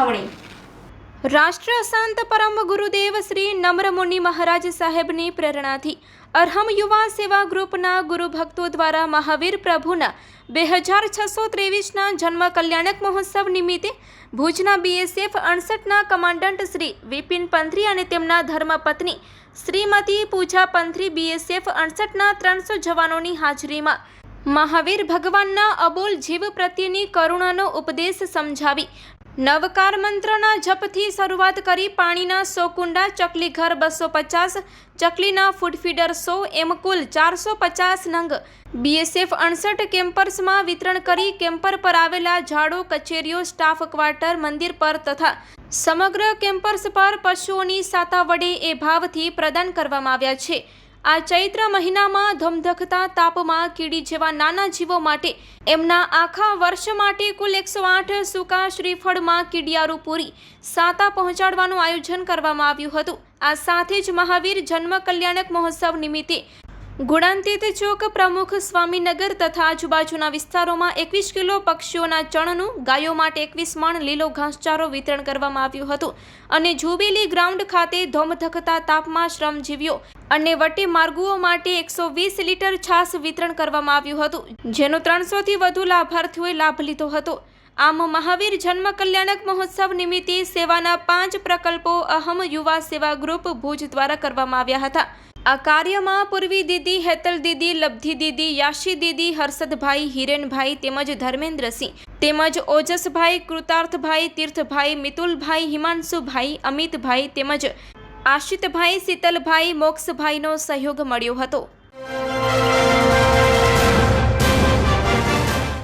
ઉજવણી। રાષ્ટ્ર સંત પરમ ગુરુદેવ શ્રી નમ્ર મુનિ મહારાજ સાહેબની પ્રેરણાથી અરહમ યુવા સેવા ગ્રુપના ગુરુ ભક્તો દ્વારા મહાવીર પ્રભુના 2623ના જન્મ કલ્યાણક મહોત્સવ નિમિત્તે ભુજના BSF 68ના કમાન્ડન્ટ શ્રી વિપિન પંથરી અને તેમના ધર્મપત્ની શ્રીમતી પૂજા પંથરી BSF 68ના 300 જવાનોની હાજરીમાં મહાવીર ભગવાનના અબોલ જીવ પ્રત્યેની કરુણાનો ઉપદેશ સમજાવી નવકાર મંત્રના જપથી શરૂઆત કરી પાણીના 100 કુંડા, ચકલી ઘર 250, ચકલીના ફૂડ ફીડર 100 એમ કુલ 450 નંગ BSF 68 કેમ્પર્સમાં વિતરણ કરી કેમ્પર પર આવેલા ઝાડો, કચેરીઓ, સ્ટાફ ક્વાર્ટર, મંદિર પર તથા સમગ્ર કેમ્પર્સ પર પશુઓની સાતા વડે એ ભાવથી પ્રદાન કરવામાં આવ્યા છે। આ ચૈત્ર મહિનામાં ધમધકતા તાપમાં કીડી જેવા નાના જીવો માટે એમના આખા વર્ષ માટે કુલ 108 સૂકા શ્રીફળમાં કીડિયારું પૂરી સાતા પહોંચાડવાનું આયોજન કરવામાં આવ્યું હતું। આ સાથે જ મહાવીર જન્મ કલ્યાણક મહોત્સવ નિમિત્તે ગુણાંતીત ચોક, પ્રમુખ સ્વામીનગર તથા આજુબાજુના વિસ્તારોમાં 21 કિલો પક્ષીઓના ચણનું, ગાયો માટે 21 મણ લીલો ઘાસચારો વિતરણ કરવામાં આવ્યું હતું અને જુબેલી ગ્રાઉન્ડ ખાતે ધોમધકતા તાપમાં શ્રમજીવીઓ અને વટી માર્ગુઓ માટે 120 લીટર છાશ વિતરણ કરવામાં આવ્યું હતું, જેનો 300થી વધુ લાભાર્થીઓએ લાભ લીધો હતો। આમ મહાવીર જન્મ કલ્યાણક મહોત્સવ નિમિત્તે સેવાના 5 પ્રકલ્પો અહમ યુવા સેવા ગ્રુપ ભુજ દ્વારા કરવામાં આવ્યા હતા। આ કાર્યમાં પૂર્વી દીદી, હેતલ દીદી, લબ્ધિ દીદી, યાશી દીદી, હર્ષદભાઈ, હિરેનભાઈ તેમજ ધર્મેન્દ્રસિંહ તેમજ ઓજસભાઈ, કૃતાર્થભાઈ, તીર્થભાઈ, મિતુલભાઈ, હિમાંશુભાઈ, અમિતભાઈ તેમજ આશિતભાઈ, શીતલભાઈ, મોક્ષભાઈનો સહયોગ મળ્યો હતો।